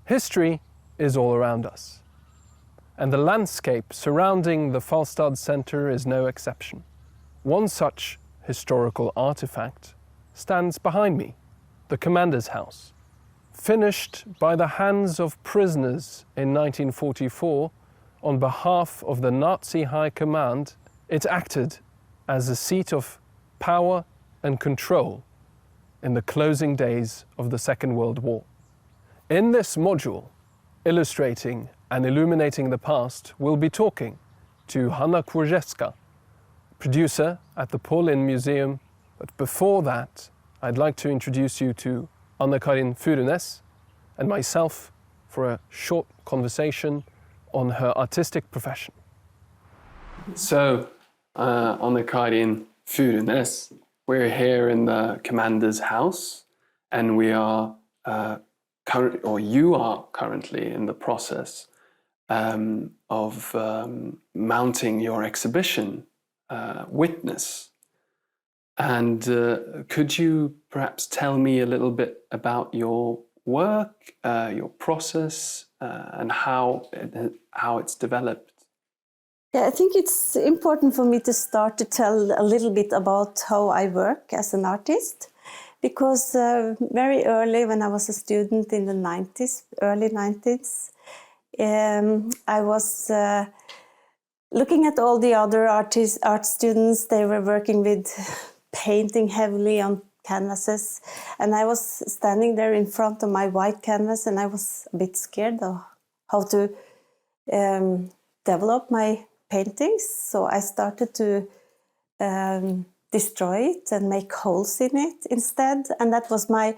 History is all around us, and the landscape surrounding the Falstad Center is no exception. One such historical artifact stands behind me, the Commander's House. Finished by the hands of prisoners in 1944 on behalf of the Nazi High Command, it acted as a seat of power and control in the closing days of the Second World War. In this module, illustrating and illuminating the past, we'll be talking to Hanna Kworzeska, producer at the Polin Museum. But before that, I'd like to introduce you to Anne-Karin Furunes and myself for a short conversation on her artistic profession. So, Anne-Karin Furunes, we're here in the Commander's House, and we are you are currently in the process of mounting your exhibition, Witness. And could you perhaps tell me a little bit about your work, your process, and how it's developed? Yeah, I think it's important for me to start to tell a little bit about how I work as an artist, because very early, when I was a student in the 90s, early 90s, I was looking at all the other art students. They were working with painting heavily on canvases, and I was standing there in front of my white canvas, and I was a bit scared of how to develop my paintings. So I started to destroy it and make holes in it instead, and that was my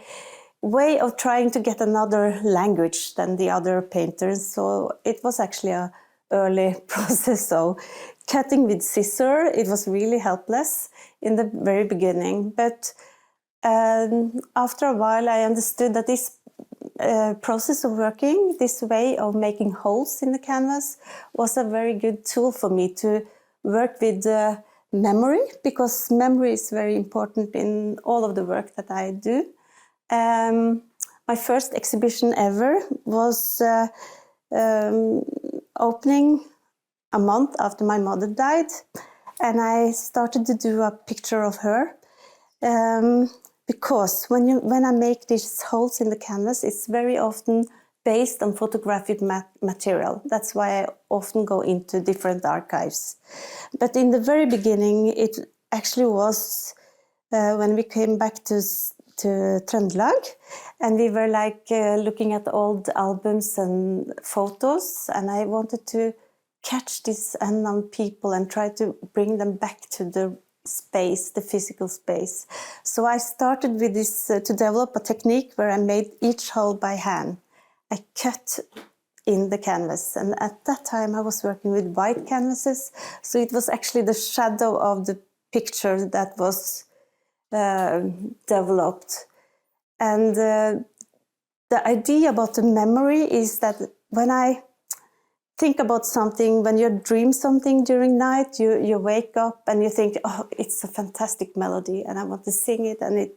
way of trying to get another language than the other painters. So it was actually a early process of cutting with scissors. It was really helpless in the very beginning, but after a while I understood that this process of working, this way of making holes in the canvas, was a very good tool for me to work with memory, because memory is very important in all of the work that I do. My first exhibition ever was opening a month after my mother died, and I started to do a picture of her. Because when I make these holes in the canvas, it's very often based on photographic material. That's why I often go into different archives. But in the very beginning, it actually was when we came back to Trøndelag, and we were looking at old albums and photos, and I wanted to catch these unknown people and try to bring them back to the space, the physical space. So I started with this to develop a technique where I made each hole by hand. I cut in the canvas, and at that time I was working with white canvases, so it was actually the shadow of the picture that was developed. And the idea about the memory is that when I think about something, when you dream something during night, you wake up and you think, oh, it's a fantastic melody and I want to sing it, and it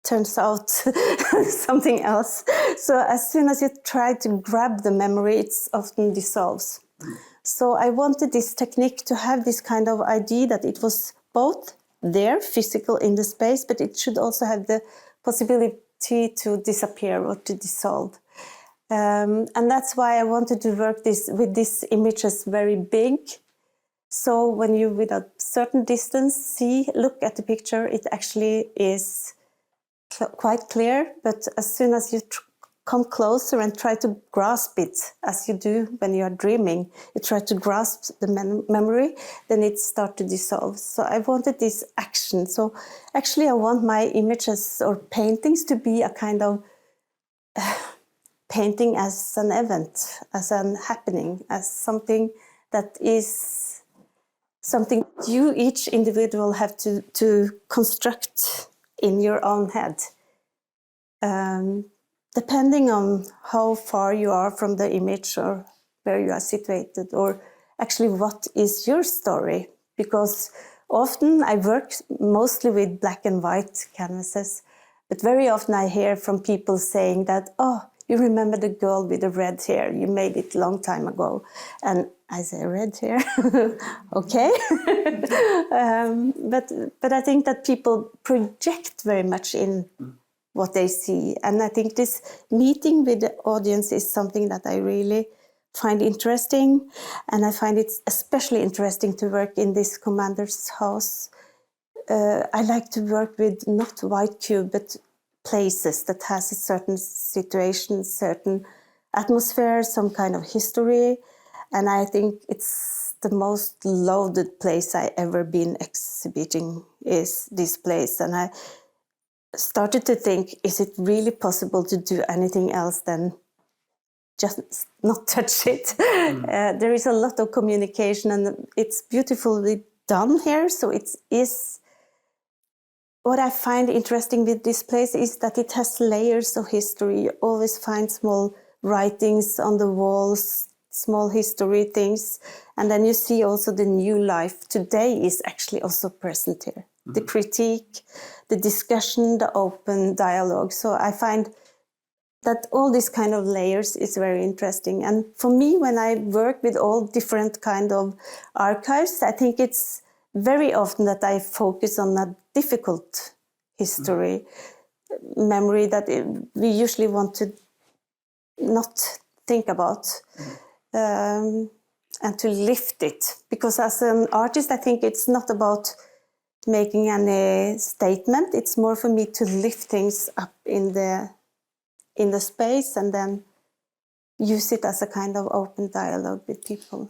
turns out something else. So as soon as you try to grab the memory, it often dissolves. So I wanted this technique to have this kind of idea that it was both there, physical in the space, but it should also have the possibility to disappear or to dissolve. And that's why I wanted to work with these images very big. So when you, with a certain distance, look at the picture, it actually is quite clear. But as soon as you come closer and try to grasp it, as you do when you are dreaming, you try to grasp the memory, then it starts to dissolve. So I wanted this action. So actually I want my images or paintings to be a kind of painting as an event, as an happening, as something that is something you, each individual, have to construct in your own head. Depending on how far you are from the image or where you are situated, or actually what is your story. Because often I work mostly with black and white canvases, but very often I hear from people saying that, oh, you remember the girl with the red hair? You made it a long time ago. And I say, red hair? Okay. But I think that people project very much in what they see. And I think this meeting with the audience is something that I really find interesting. And I find it especially interesting to work in this commander's house. I like to work with not white cube, but places that has a certain situation, certain atmosphere, some kind of history. And I think it's the most loaded place I ever been exhibiting is this place. And I started to think, is it really possible to do anything else than just not touch it? There is a lot of communication and it's beautifully done here. So it is. What I find interesting with this place is that it has layers of history. You always find small writings on the walls, small history things. And then you see also the new life today is actually also present here. Mm-hmm. The critique, the discussion, the open dialogue. So I find that all these kind of layers is very interesting. And for me, when I work with all different kind of archives, I think it's very often that I focus on a difficult history, memory that we usually want to not think about, and to lift it. Because as an artist, I think it's not about making any statement. It's more for me to lift things up in the space and then use it as a kind of open dialogue with people.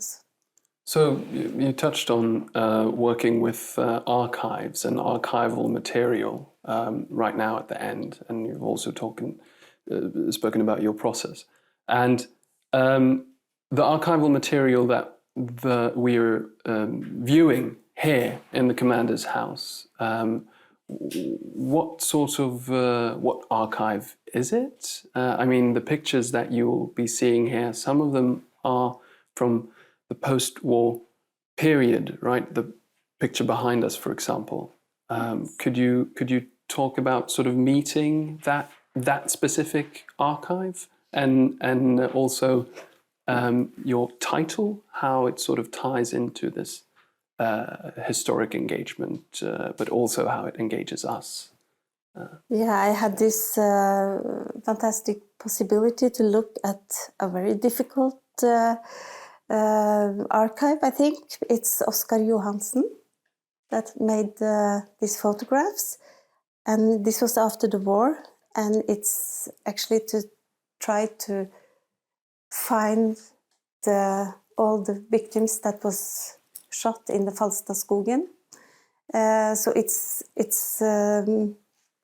So you touched on working with archives and archival material right now at the end, and you've also spoken about your process. And the archival material that we're viewing here in the Commander's House, what sort of what archive is it? I mean, the pictures that you'll be seeing here, some of them are from the post-war period, right? The picture behind us, for example. Could you talk about sort of meeting that specific archive and also your title, how it sort of ties into this historic engagement, but also how it engages us? Yeah, I had this fantastic possibility to look at a very difficult archive. I think it's Oscar Johansen that made these photographs, and this was after the war, and it's actually to try to find all the victims that was shot in the Falstadskogen. So it's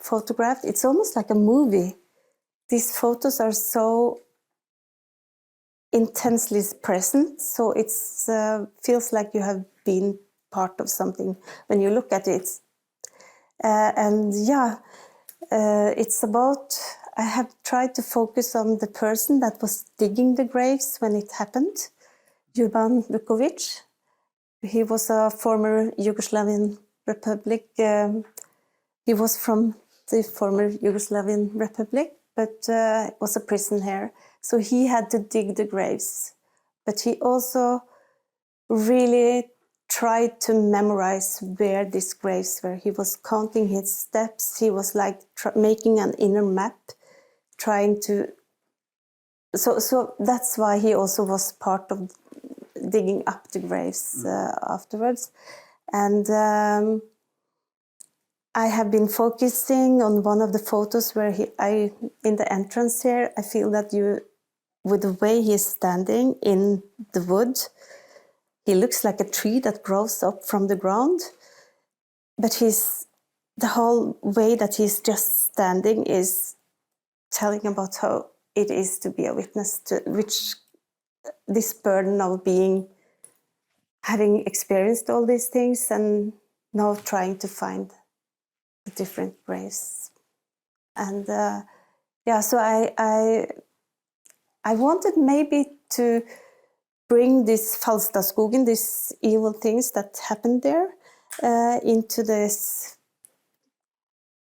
photographed. It's almost like a movie. These photos are so intensely present, so it feels like you have been part of something when you look at it. It's about, I have tried to focus on the person that was digging the graves when it happened, Juban Vukovic. He was a former Yugoslavian republic. He was from the former Yugoslavian republic, but was a prison here. So he had to dig the graves. But he also really tried to memorize where these graves were. He was counting his steps. He was like making an inner map, trying to... So that's why he also was part of digging up the graves afterwards. And I have been focusing on one of the photos where in the entrance here, I feel that with the way he is standing in the wood, he looks like a tree that grows up from the ground. But the whole way that he's just standing is telling about how it is to be a witness to this burden of having experienced all these things and now trying to find the different graves. And so I wanted maybe to bring this Falstadskogen, these evil things that happened there, into this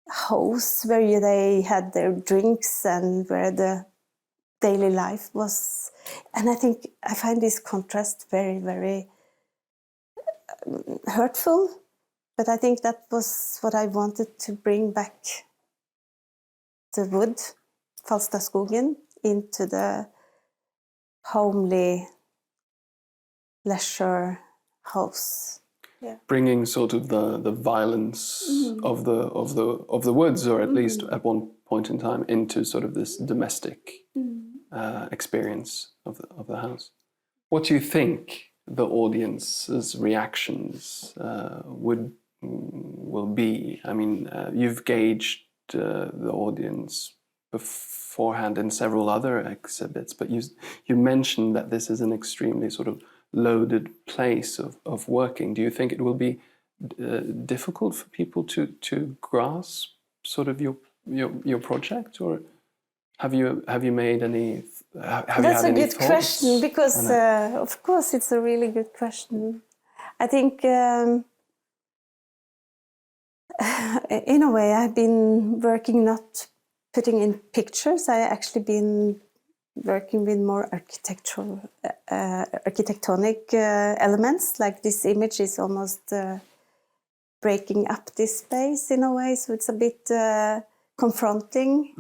house where they had their drinks and where the daily life was, and I think I find this contrast very, very hurtful, but I think that was what I wanted to bring back the wood, Falstadskogen, into the homely leisure house. Yeah. Bringing sort of the violence of the woods, or at least at one point in time, into sort of this domestic experience of the house. What do you think the audience's reactions will be? I mean, you've gauged the audience beforehand in several other exhibits, but you mentioned that this is an extremely sort of loaded place of working. Do you think it will be difficult for people to grasp sort of your project, or have you made any? That's a good question, because of course it's a really good question. I think in a way I've been working not putting in pictures. I actually been working with more architectonic elements. Like this image is almost breaking up this space in a way, so it's a bit confronting.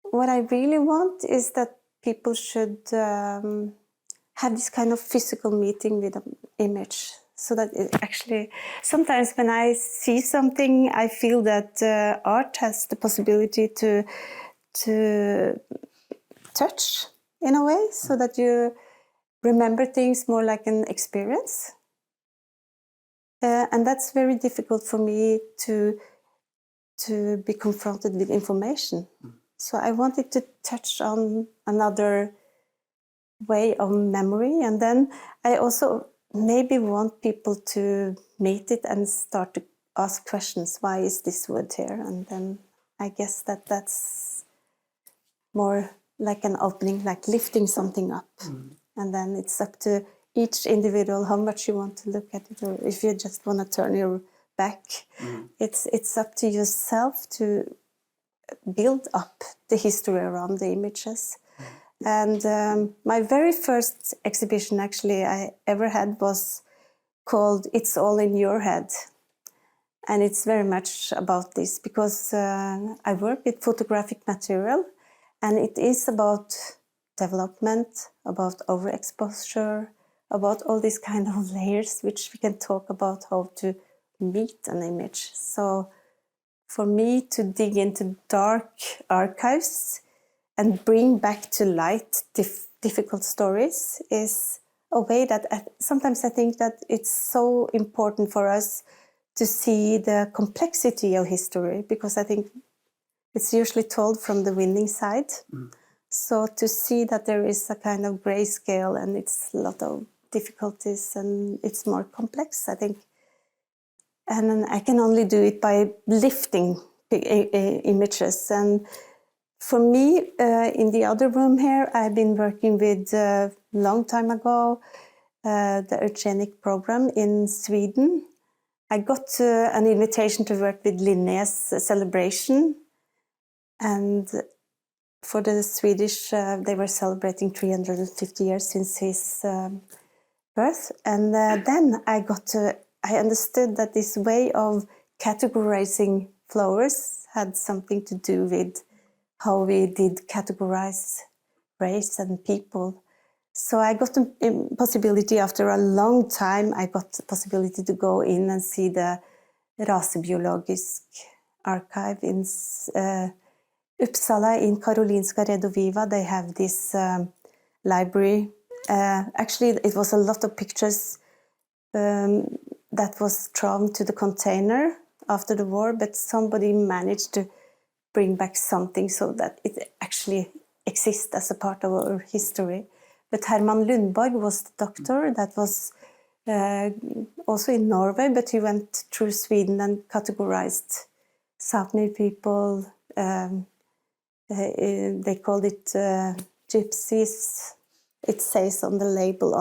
What I really want is that people should have this kind of physical meeting with an image, so that it actually, sometimes when I see something, I feel that art has the possibility to touch in a way, so that you remember things more like an experience. And that's very difficult for me to be confronted with information. So I wanted to touch on another way of memory, and then I also maybe want people to meet it and start to ask questions. Why is this wood here? And then I guess that's more like an opening, like lifting something up. And then it's up to each individual how much you want to look at it, or if you just want to turn your back. It's up to yourself to build up the history around the images. And my very first exhibition actually I ever had was called It's All in Your Head. And it's very much about this, because I work with photographic material, and it is about development, about overexposure, about all these kind of layers which we can talk about, how to meet an image. So for me to dig into dark archives and bring back to light difficult stories is a way that sometimes I think that it's so important for us to see the complexity of history, because I think it's usually told from the winning side. So to see that there is a kind of grayscale and it's a lot of difficulties and it's more complex, I think. And I can only do it by lifting images. And for me, in the other room here, I've been working with, a long time ago, the eugenic program in Sweden. I got an invitation to work with Linné's celebration. And for the Swedish, they were celebrating 350 years since his birth. And then I understood that this way of categorizing flowers had something to do with how we did categorize race and people. So I got the possibility, after a long time, I got the possibility to go in and see the Rasebiologisk archive in Uppsala, in Karolinska Redowiwa. They have this library. Actually, it was a lot of pictures that was thrown to the container after the war, but somebody managed to bring back something so that it actually exists as a part of our history. But Herman Lundborg was the doctor that was also in Norway, but he went through Sweden and categorized Sapmi people. They called it gypsies. It says on the label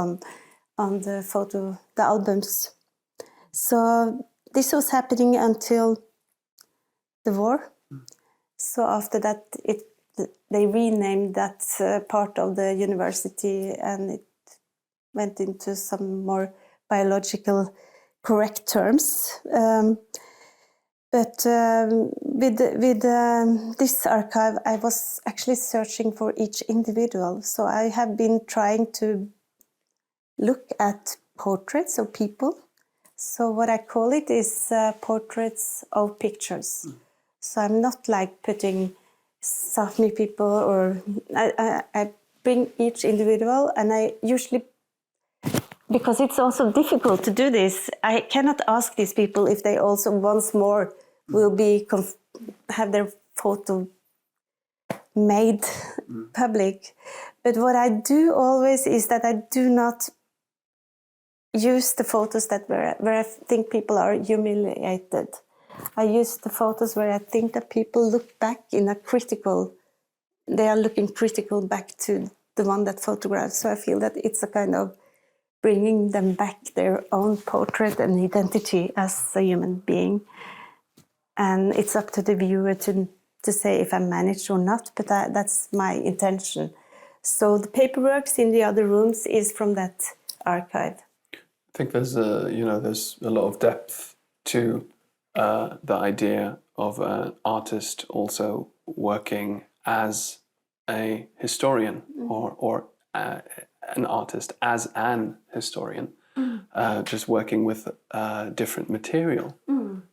on the photo, the albums. So this was happening until the war. So So after that, they renamed that part of the university, and it went into some more biological correct terms. But with this archive, I was actually searching for each individual. So I have been trying to look at portraits of people. So what I call it is portraits of pictures. So I'm not like putting Sápmi people, or I bring each individual, and I usually, because it's also difficult to do this, I cannot ask these people if they also once more will be have their photo made public. But what I do always is that I do not use the photos that where I think people are humiliated. I use the photos where I think that people look back in a critical, they are looking critical back to the one that photographed. So I feel that it's a kind of bringing them back their own portrait and identity as a human being. And it's up to the viewer to say if I managed or not, but that's my intention. So the paperwork in the other rooms is from that archive. I think there's there's a lot of depth to the idea of an artist also working as a historian, or an artist as an historian, just working with different material,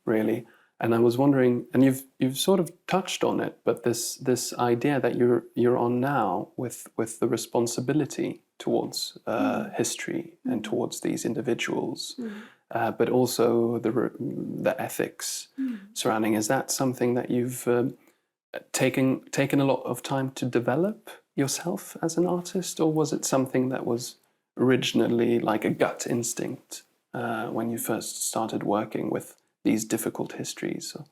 really. And I was wondering, and you've sort of touched on it, but this idea that you're on now with the responsibility towards history and towards these individuals, but also the ethics surrounding. Is that something that you've taken a lot of time to develop yourself as an artist, or was it something that was originally like a gut instinct when you first started working with these difficult histories? So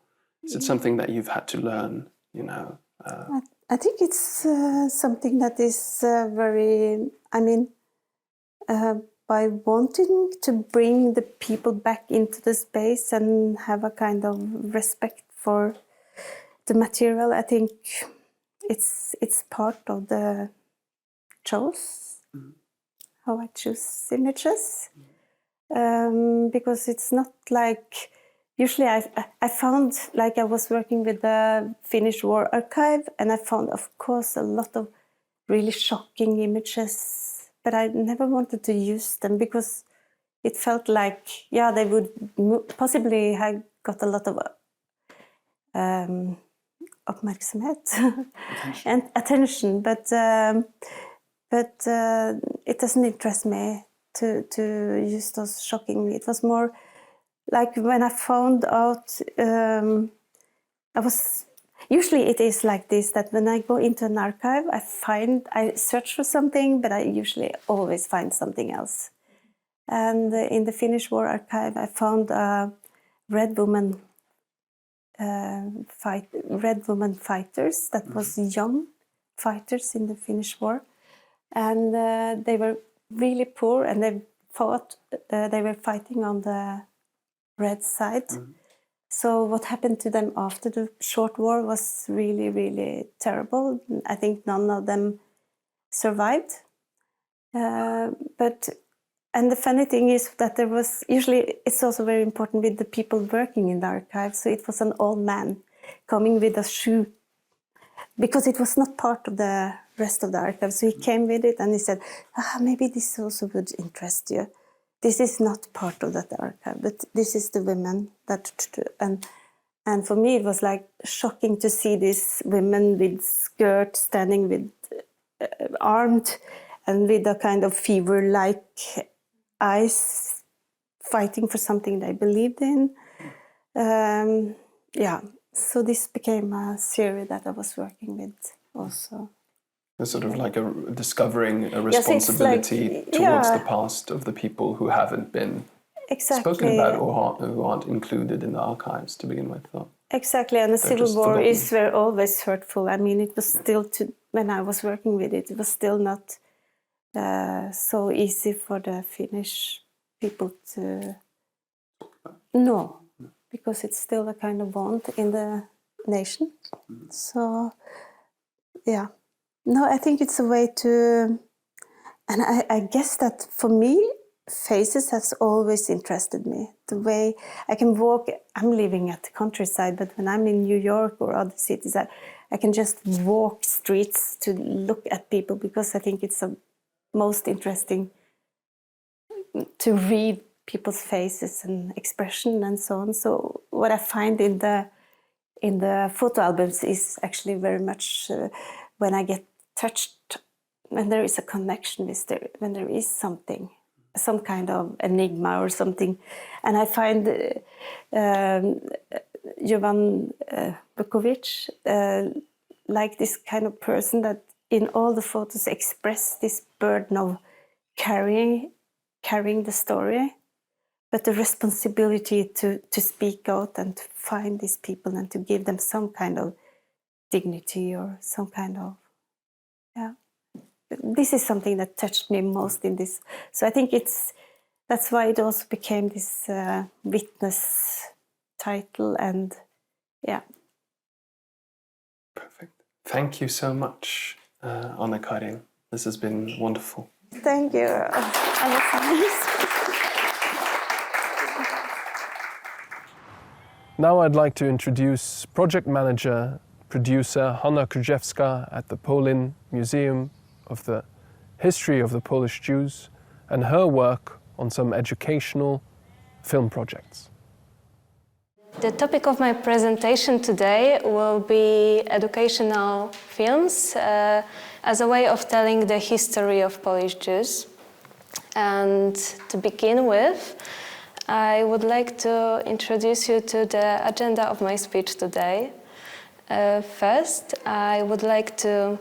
is it something that you've had to learn, I think it's something that is very, by wanting to bring the people back into the space and have a kind of respect for the material, I think it's part of the choice, how I choose images. Because it's not like, usually I found, like I was working with the Finnish War Archive, and I found, of course, a lot of really shocking images, but I never wanted to use them because it felt like, they would possibly have got a lot of uppmärksamhet and attention, but it doesn't interest me to use those shocking. It was more like when I found out, usually it is like this, that when I go into an archive, I search for something, but I usually always find something else. And in the Finnish War Archive, I found a red woman fighters that was young fighters in the Finnish War, and they were really poor, and they were fighting on the red side. So what happened to them after the short war was really, really terrible. I think none of them survived. And the funny thing is that there was, usually it's also very important with the people working in the archive. So it was an old man coming with a shoe, because it was not part of the rest of the archive. So he came with it and he said, maybe this also would interest you. This is not part of that archive, but this is the women that, and for me it was like shocking to see these women with skirts standing with armed and with a kind of fever-like eyes, fighting for something they believed in. So this became a series that I was working with also. It's sort of like discovering a responsibility towards the past of the people who haven't been spoken about or who aren't included in the archives to begin with. Exactly, and the Civil War were always hurtful. I mean, it was still, when I was working with it, it was still not so easy for the Finnish people to... No, because it's still a kind of bond in the nation. So, yeah. No, I think it's a way to, and I guess that for me, faces has always interested me. The way I can walk, I'm living at the countryside, but when I'm in New York or other cities, I can just walk streets to look at people because I think it's the most interesting to read people's faces and expression and so on. So what I find in the photo albums is actually very much when I get touched, when there is a connection, when there is something, some kind of enigma or something. And I find Jovan Vukovic like this kind of person that in all the photos express this burden of carrying the story, but the responsibility to speak out and to find these people and to give them some kind of dignity or some kind of, yeah. This is something that touched me most in this. So I think that's why it also became this witness title, and yeah. Perfect. Thank you so much, Anna-Karin. This has been wonderful. Thank you, Alexander. Now I'd like to introduce project manager, producer Hanna Krzyzewska at the Polin Museum of the History of the Polish Jews and her work on some educational film projects. The topic of my presentation today will be educational films as a way of telling the history of Polish Jews. And to begin with, I would like to introduce you to the agenda of my speech today. First, I would like to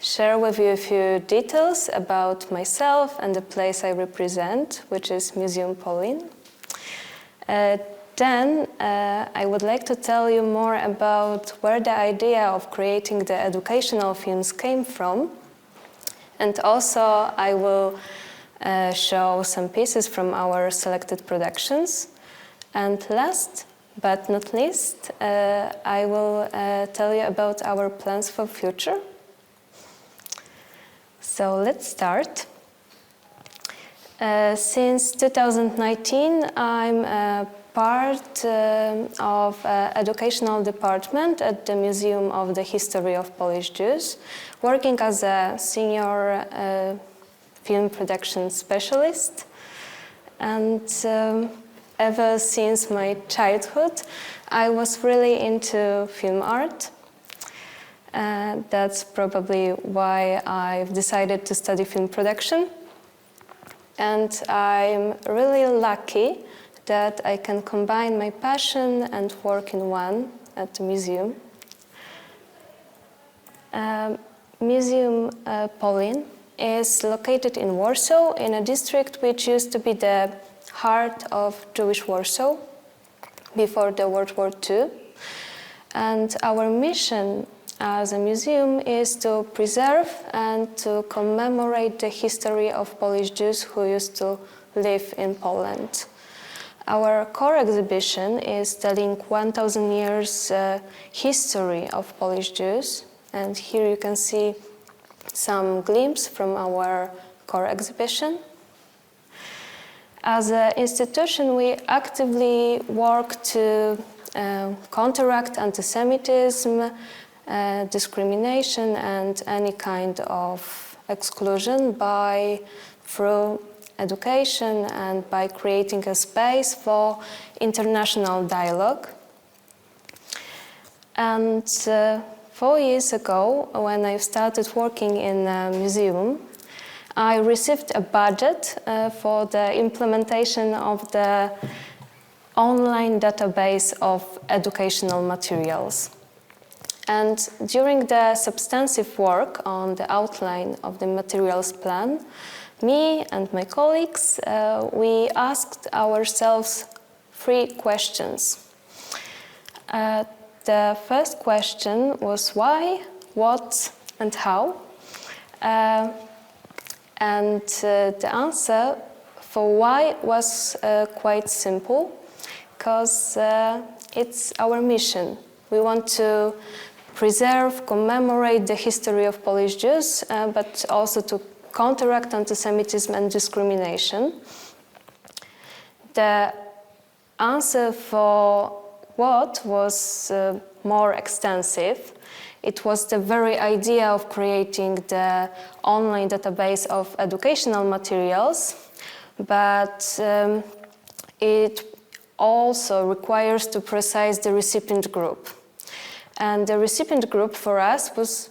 share with you a few details about myself and the place I represent, which is Museum Polin. Then I would like to tell you more about where the idea of creating the educational films came from. And also I will show some pieces from our selected productions. And last but not least, I will tell you about our plans for future. So let's start. Since 2019, I'm part of educational department at the Museum of the History of Polish Jews, working as a senior film production specialist. And ever since my childhood, I was really into film art. That's probably why I've decided to study film production. And I'm really lucky that I can combine my passion and work in one at the museum. Museum Polin is located in Warsaw, in a district which used to be the heart of Jewish Warsaw before the World War II. And our mission as a museum is to preserve and to commemorate the history of Polish Jews who used to live in Poland. Our core exhibition is telling 1,000 years history of Polish Jews, and here you can see some glimpse from our core exhibition. As an institution, we actively work to counteract anti-Semitism, discrimination and any kind of exclusion through education and by creating a space for international dialogue. And 4 years ago, when I started working in a museum, I received a budget for the implementation of the online database of educational materials. And during the substantive work on the outline of the materials plan, me and my colleagues, we asked ourselves 3 questions. The first question was why, what, and how. And the answer for why was quite simple, because it's our mission We want to preserve, commemorate the history of Polish Jews, but also to counteract anti-Semitism and discrimination. The answer for what was more extensive. It was the very idea of creating the online database of educational materials, but it also requires to precise the recipient group. And the recipient group for us was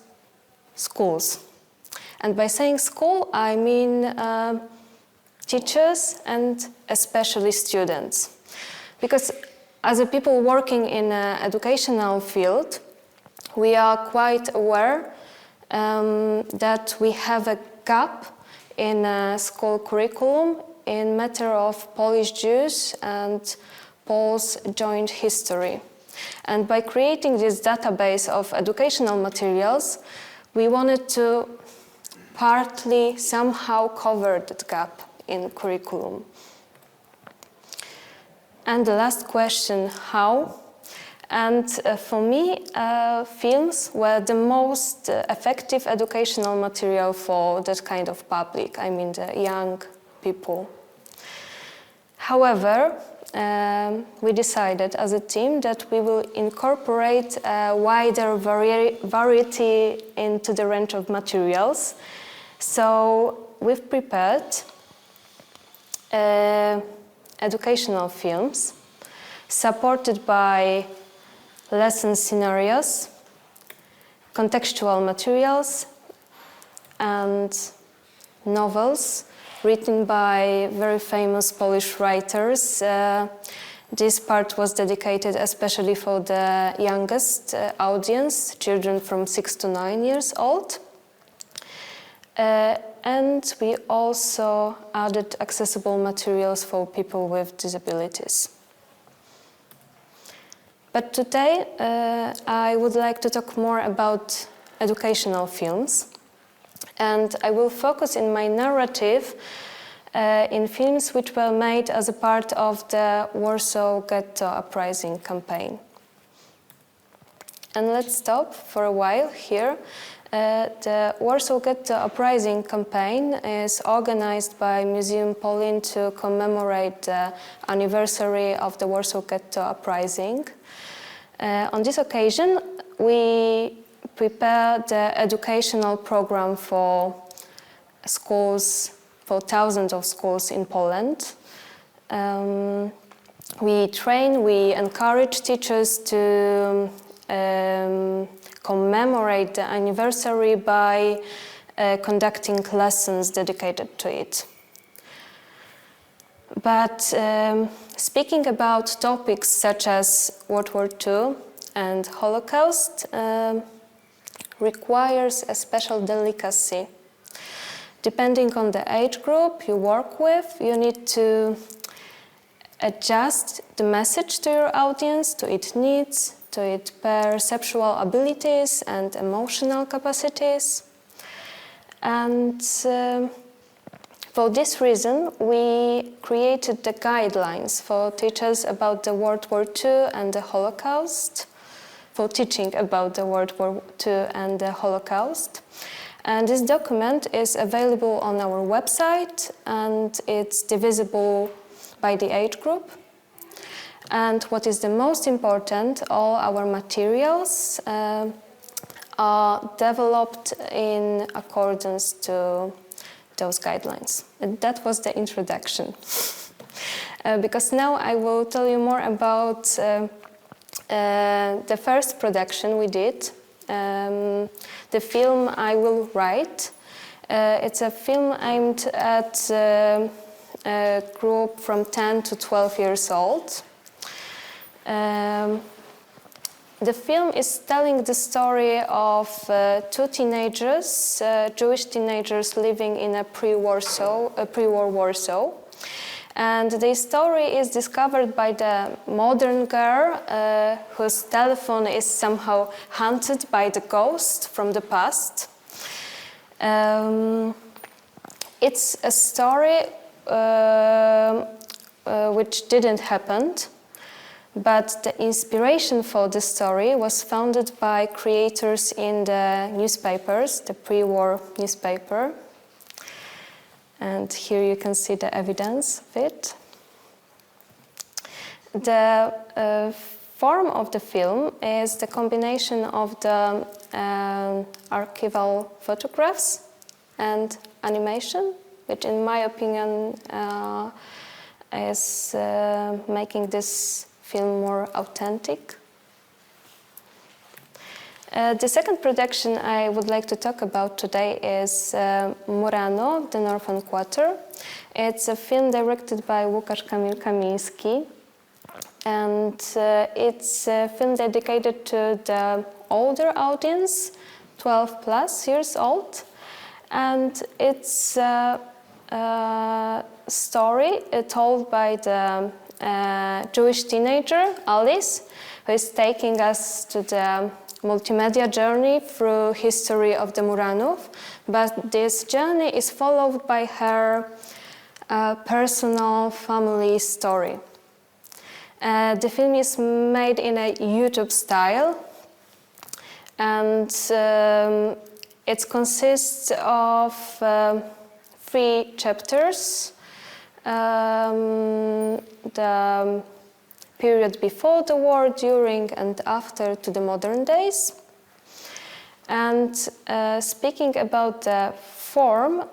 schools. And by saying school, I mean teachers and especially students. Because as a people working in an educational field, we are quite aware that we have a gap in school curriculum in matter of Polish Jews and Poles joint history. And by creating this database of educational materials, we wanted to partly somehow cover that gap in curriculum. And the last question, how? And for me, films were the most effective educational material for that kind of public, I mean the young people. However, we decided as a team that we will incorporate a wider variety into the range of materials. So we've prepared educational films supported by lesson scenarios, contextual materials, and novels written by very famous Polish writers. This part was dedicated especially for the youngest audience, children from 6 to 9 years old. And we also added accessible materials for people with disabilities. But today I would like to talk more about educational films. And I will focus in my narrative in films which were made as a part of the Warsaw Ghetto Uprising campaign. And let's stop for a while here. The Warsaw Ghetto Uprising campaign is organized by Museum Polin to commemorate the anniversary of the Warsaw Ghetto Uprising. On this occasion, we prepared the educational program for schools, for thousands of schools in Poland. We encourage teachers to commemorate the anniversary by conducting lessons dedicated to it. But speaking about topics such as World War II and Holocaust requires a special delicacy. Depending on the age group you work with, you need to adjust the message to your audience, to its needs, to its perceptual abilities and emotional capacities. And for this reason, we created the guidelines for teachers about the World War II and the Holocaust, for teaching about the World War II and the Holocaust. And this document is available on our website, and it's divisible by the age group. And what is the most important, all our materials are developed in accordance to those guidelines. And that was the introduction. Because now I will tell you more about the first production we did, the film I Will Write. It's a film aimed at a group from 10 to 12 years old. The film is telling the story of two teenagers, Jewish teenagers living in a pre-war Warsaw. And the story is discovered by the modern girl whose telephone is somehow haunted by the ghost from the past. It's a story which didn't happen, But the inspiration for the story was founded by creators in the newspapers, the pre-war newspaper. And here you can see the evidence of it. The form of the film is the combination of the archival photographs and animation, which in my opinion is making this film more authentic. The second production I would like to talk about today is Murano, the Northern Quarter. It's a film directed by Łukasz Kamil Kamiński, and it's a film dedicated to the older audience, 12 plus years old, and it's a story told by the Jewish teenager Alice, who is taking us to the multimedia journey through history of the Muranów, but this journey is followed by her personal family story. The film is made in a YouTube style, and it consists of 3 chapters. The period before the war, during and after to the modern days. And speaking about the form,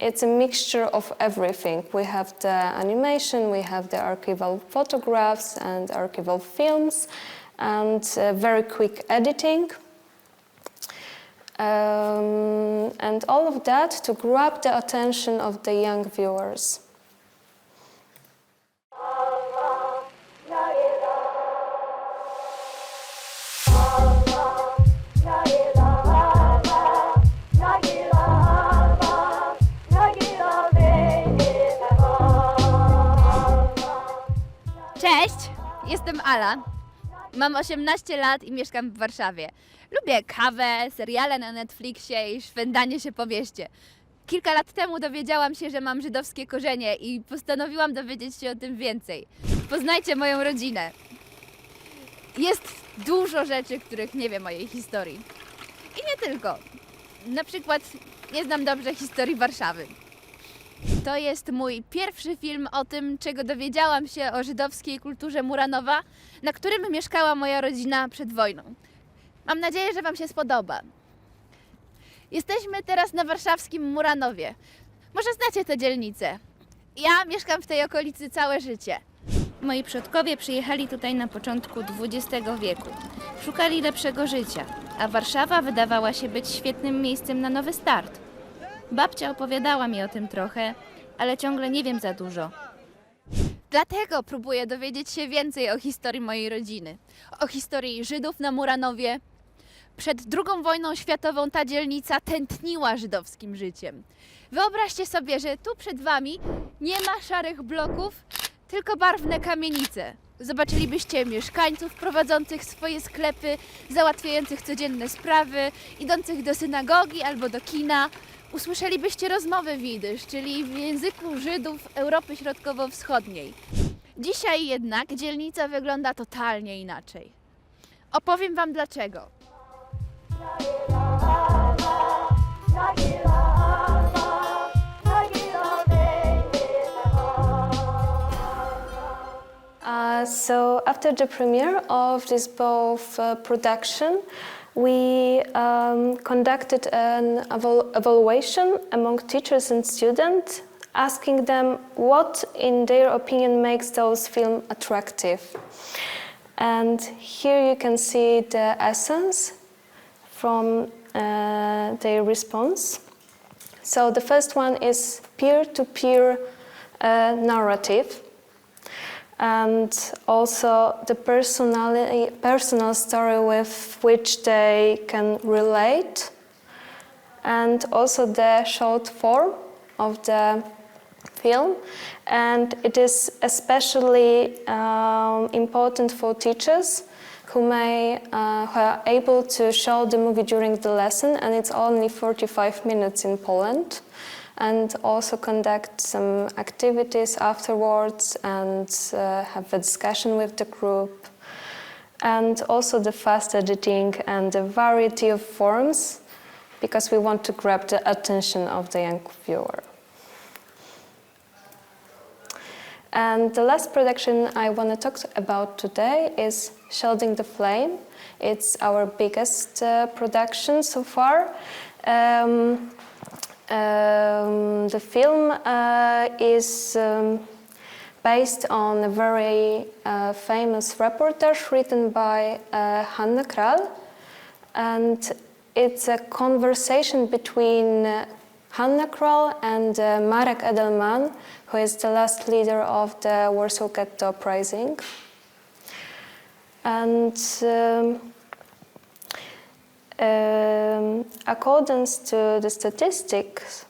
it's a mixture of everything. We have the animation, we have the archival photographs and archival films, and very quick editing. And all of that to grab the attention of the young viewers. Cześć, jestem Ala. Mam 18 lat i mieszkam w Warszawie. Lubię kawę, seriale na Netflixie i szwendanie się po mieście. Kilka lat temu dowiedziałam się, że mam żydowskie korzenie i postanowiłam dowiedzieć się o tym więcej. Poznajcie moją rodzinę. Jest dużo rzeczy, których nie wiem o jej historii. I nie tylko. Na przykład nie znam dobrze historii Warszawy. To jest mój pierwszy film o tym, czego dowiedziałam się o żydowskiej kulturze Muranowa, na którym mieszkała moja rodzina przed wojną. Mam nadzieję, że Wam się spodoba. Jesteśmy teraz na warszawskim Muranowie. Może znacie tę dzielnicę. Ja mieszkam w tej okolicy całe życie. Moi przodkowie przyjechali tutaj na początku XX wieku. Szukali lepszego życia, a Warszawa wydawała się być świetnym miejscem na nowy start. Babcia opowiadała mi o tym trochę, ale ciągle nie wiem za dużo. Dlatego próbuję dowiedzieć się więcej o historii mojej rodziny. O historii Żydów na Muranowie. Przed II wojną światową ta dzielnica tętniła żydowskim życiem. Wyobraźcie sobie, że tu przed Wami nie ma szarych bloków, tylko barwne kamienice. Zobaczylibyście mieszkańców prowadzących swoje sklepy, załatwiających codzienne sprawy, idących do synagogi albo do kina. Usłyszelibyście rozmowy w jidysz, czyli w języku Żydów Europy Środkowo-Wschodniej. Dzisiaj jednak dzielnica wygląda totalnie inaczej. Opowiem Wam dlaczego. So after the premiere of this both production, we conducted an evaluation among teachers and students, asking them what, in their opinion, makes those films attractive. And here you can see the essence from their response. So the first one is peer-to-peer narrative, and also the personal story with which they can relate, and also the short form of the film. And it is especially important for teachers who are able to show the movie during the lesson, and it's only 45 minutes in Poland. and also conduct some activities afterwards and have a discussion with the group. And also the fast editing and the variety of forms, because we want to grab the attention of the young viewer. And the last production I want to talk about today is Shielding the Flame. It's our biggest production so far. The film is based on a very famous reportage written by Hanna Kral, and it's a conversation between Hanna Kral and Marek Edelman, who is the last leader of the Warsaw Ghetto Uprising. And according to the statistics,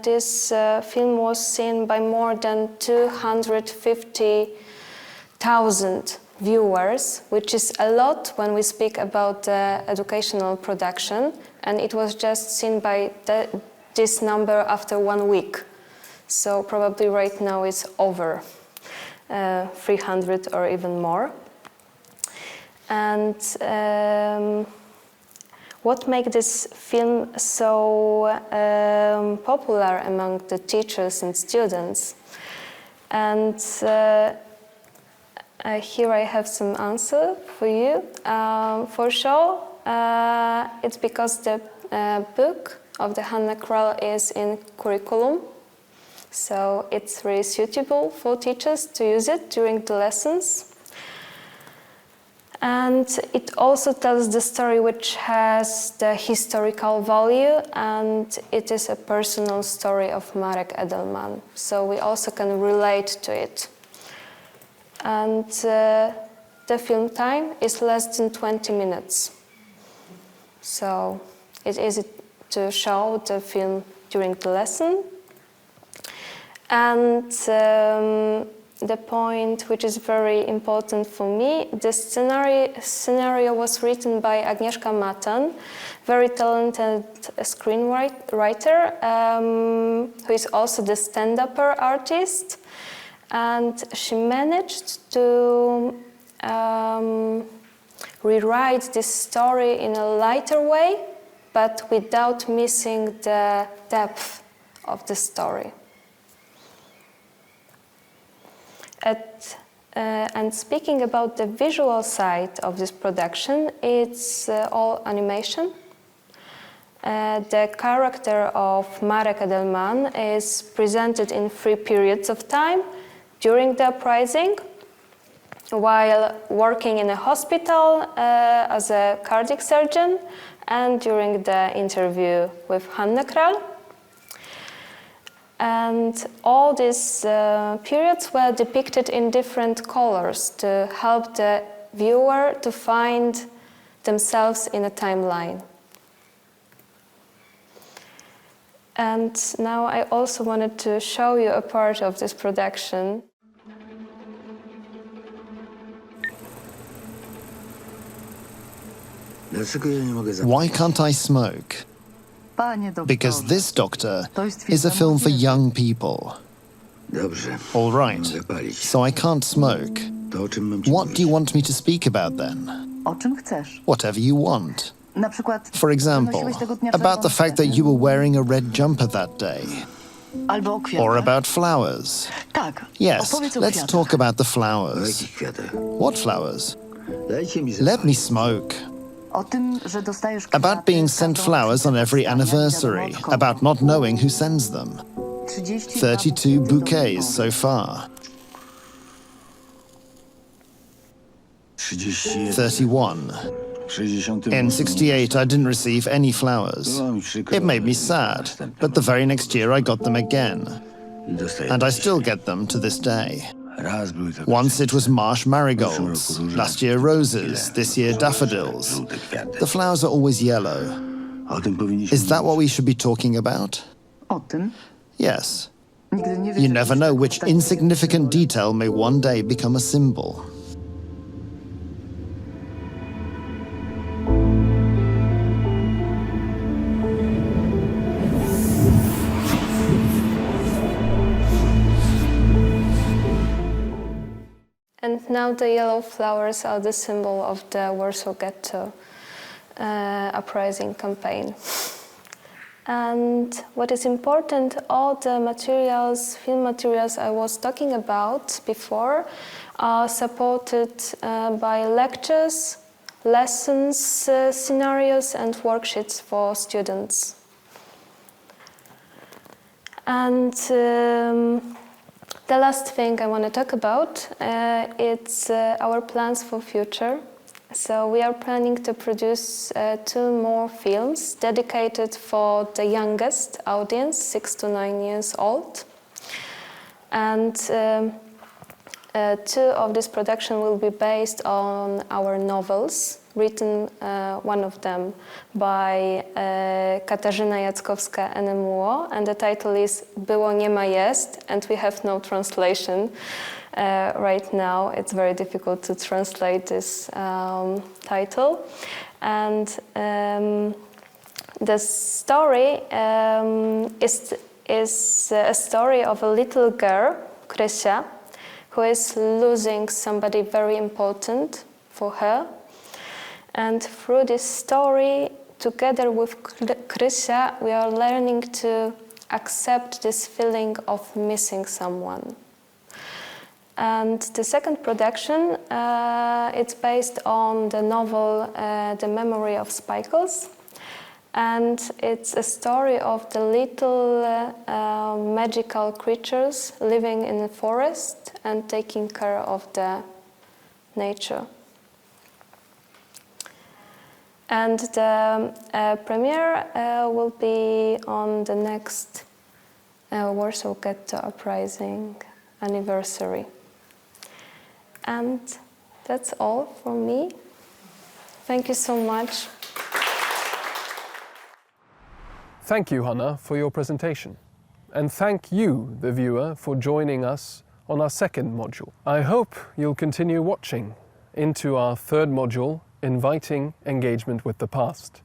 this film was seen by more than 250,000 viewers, which is a lot when we speak about educational production, and it was just seen by this number after 1 week. So probably right now it's over 300 or even more. And what makes this film so popular among the teachers and students? And here I have some answer for you. For sure, it's because the book of the Hanna Kral is in curriculum. So it's really suitable for teachers to use it during the lessons. And it also tells the story which has the historical value, and it is a personal story of Marek Edelman. So we also can relate to it. And the film time is less than 20 minutes. So it's easy to show the film during the lesson. And the point which is very important for me, the scenario was written by Agnieszka Matan, very talented screenwriter, who is also the stand-upper artist. And she managed to rewrite this story in a lighter way, but without missing the depth of the story. And speaking about the visual side of this production, it's all animation. The character of Marek Edelman is presented in 3 periods of time: during the uprising, while working in a hospital as a cardiac surgeon, and during the interview with Hanna Kral. And all these periods were depicted in different colors to help the viewer to find themselves in a timeline. And now I also wanted to show you a part of this production. Why can't I smoke? Because this, doctor, is a film for young people. All right, so I can't smoke. What do you want me to speak about then? Whatever you want. For example, about the fact that you were wearing a red jumper that day. Or about flowers. Yes, let's talk about the flowers. What flowers? Let me smoke. About being sent flowers on every anniversary, about not knowing who sends them. 32 bouquets so far. 31. In '68, I didn't receive any flowers. It made me sad, but the very next year I got them again. And I still get them to this day. Once it was marsh marigolds, last year roses, this year daffodils. The flowers are always yellow. Is that what we should be talking about? Yes. You never know which insignificant detail may one day become a symbol. and now the yellow flowers are the symbol of the Warsaw Ghetto uprising campaign. And what is important, all the materials, film materials I was talking about before, are supported by lectures, lessons, scenarios, and worksheets for students. And the last thing I want to talk about, it's our plans for future. So we are planning to produce 2 more films dedicated for the youngest audience, 6 to 9 years old. And 2 of this production will be based on our novels, written, one of them by Katarzyna Jackowska NMUO, and the title is Było, nie ma, jest, and we have no translation. Right now, it's very difficult to translate this title. And the story is a story of a little girl, Krysia, who is losing somebody very important for her. And through this story, together with Krysia, we are learning to accept this feeling of missing someone. And the second production, it's based on the novel The Memory of Spickles. And it's a story of the little magical creatures living in the forest and taking care of the nature. And the premiere will be on the next Warsaw Ghetto Uprising anniversary. And that's all from me. Thank you so much. Thank you, Hanna, for your presentation. And thank you, the viewer, for joining us on our second module. I hope you'll continue watching into our third module, Inviting Engagement with the Past.